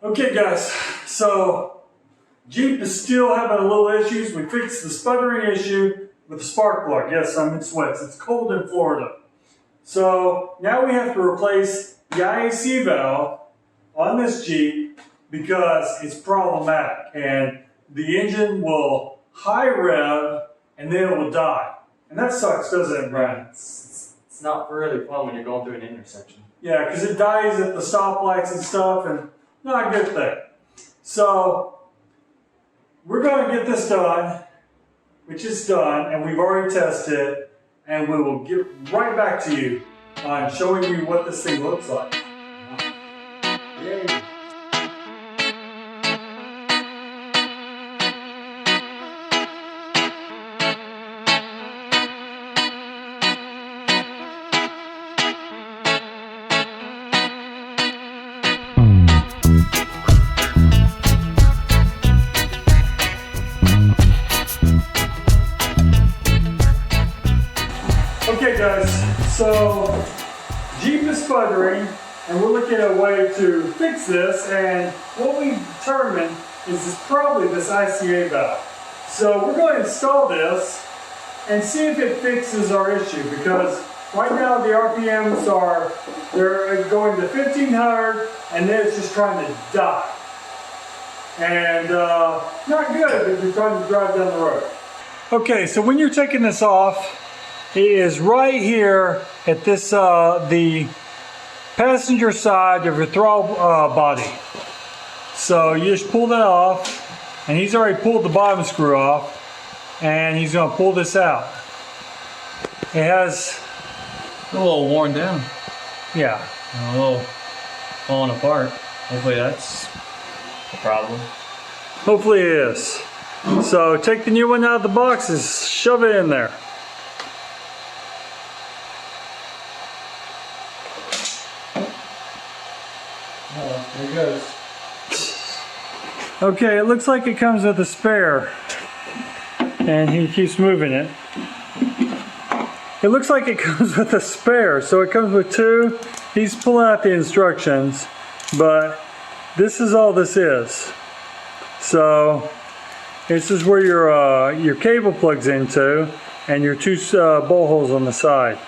Okay guys, so Jeep is still having a little issues. We fixed the sputtering issue with the spark plug. Yes, I'm in sweats. It's cold in Florida. So now we have to replace the IAC valve on this Jeep because it's problematic and the engine will high rev and then it will die. And that sucks, doesn't it, Brian? It's not really fun when you're going through an intersection. Yeah, because it dies at the stoplights and stuff, and not a good thing. So we're going to get this done, which is done, and we've already tested it, and we will get right back to you on showing you what this thing looks like. Yay. Okay guys, so Jeep is sputtering and we're looking at a way to fix this, and what we determined is it's probably this ICA valve. So we're going to install this and see if it fixes our issue, because right now the RPMs they're going to 1500 and then it's just trying to die. And not good if you're trying to drive down the road. Okay, so when you're taking this off, it is right here at this the passenger side of your throttle body. So you just pull that off, and he's already pulled the bottom screw off, and he's going to pull this out. It has a little worn down. Yeah. A little falling apart. Hopefully that's a problem. Hopefully it is. So take the new one out of the box and shove it in there. Oh, there it goes. Okay, it looks like it comes with a spare, and he keeps moving it. It looks like it comes with a spare, so it comes with two. He's pulling out the instructions, but this is all this is. So this is where your cable plugs into, and your two bolt holes on the side.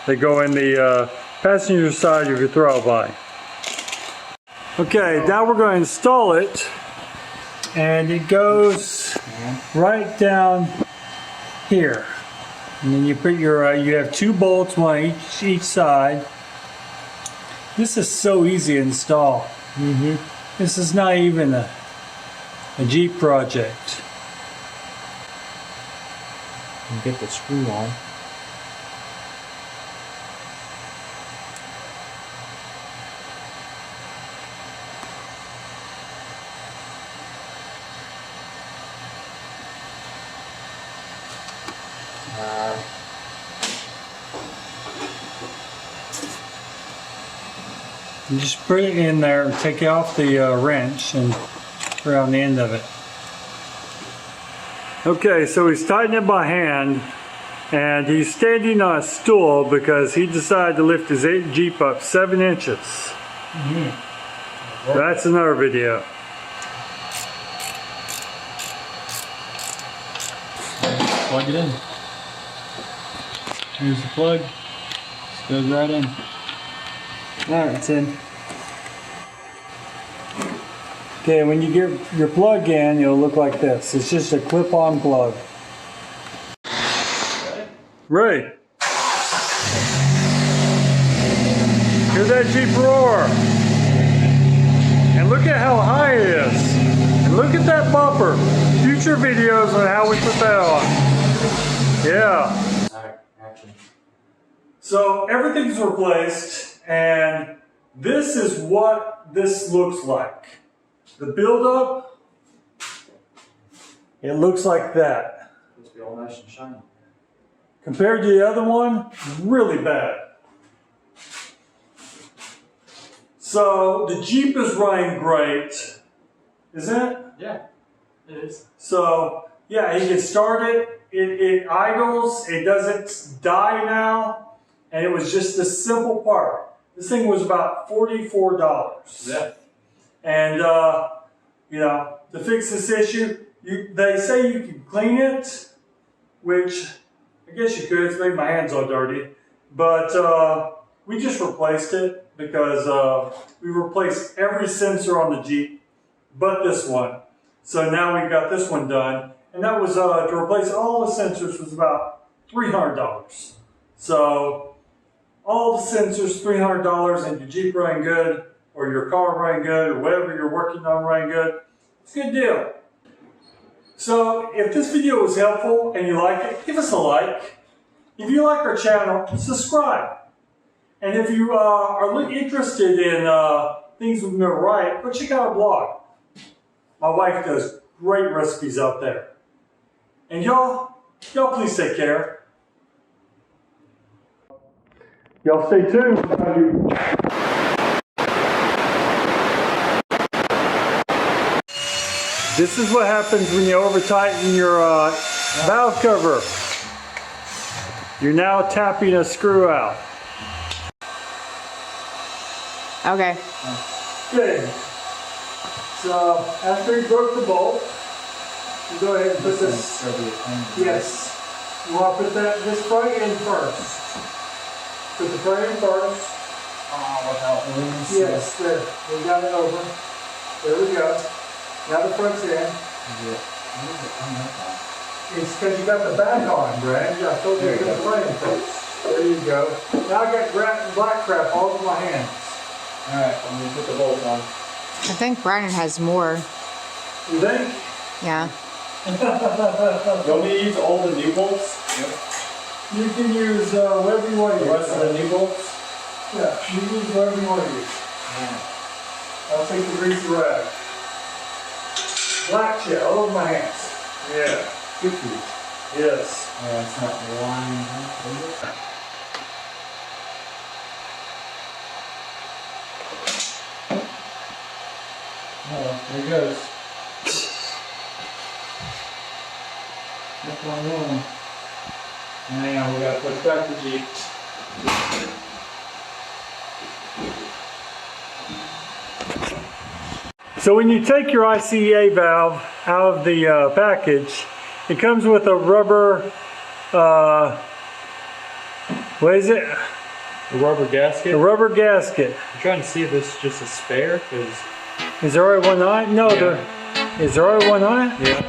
They go in the passenger side of your throttle body. Okay, now we're going to install it, and it goes right down here. And then you put your, you have two bolts, one each side. This is so easy to install. This is not even a Jeep project. And get the screw on. You just put it in there, take off the wrench and put it on the end of it. Okay, so he's tightening it by hand, and he's standing on a stool because he decided to lift his Jeep up 7 inches. That's another video. Plug it in. Here's the plug. Just goes right in. Alright, it's in. Okay, when you get your plug in, it'll look like this. It's just a clip-on plug. Ready? Hear that Jeep roar. And look at how high it is. And look at that bumper. Future videos on how we put that on. Yeah. Alright, action. So everything's replaced, and this is what this looks like. The buildup, it looks like that. It's supposed to be all nice and shiny. Compared to the other one, really bad. So the Jeep is running great, isn't it? Yeah, it is. So yeah, he can start it, it idles, it doesn't die now, and it was just a simple part. This thing was about $44. Yeah. And you know, to fix this issue, they say you can clean it, which I guess you could. It's made my hands all dirty. But we just replaced it because we replaced every sensor on the Jeep but this one. So now we've got this one done. And that was to replace all the sensors was about $300. So all the sensors, $300, and your Jeep running good, or your car running good, or whatever you're working on running good. It's a good deal. So if this video was helpful and you like it, give us a like. If you like our channel, subscribe. And if you are interested in things we've never write, go check out our blog. My wife does great recipes out there. And y'all please take care. Y'all stay tuned. This is what happens when you over-tighten your valve cover. You're now tapping a screw out. Okay. Good. So after you broke the bolt, you go ahead and put this. Yes. You want to put this front in first. Put the front in first. Without rooms. Yes, there. We got it over. There we go. Now the front's in. It's because you got the back on, Brad. I told you to put the front in first. There you go. Now I got black crap all over my hands. Alright, I'm going to put the bolt on. I think Brandon has more. You think? Yeah. You want me to use all the new bolts? Yep. You can use whatever you want to The use. rest of the new bolts? Yeah, you can use whatever you want to use. I'll take the greasy rag. Black shit all over my hands. Yeah. Yes. It's not lined up, is it? Oh, there it goes. That's one room. Now we gotta push back the Jeep. So when you take your ICA valve out of the package, it comes with a rubber, what is it? A rubber gasket? A rubber gasket. I'm trying to see if this is just a spare, because... Is there already one on it? No, Yeah. is there already one on it? Yeah.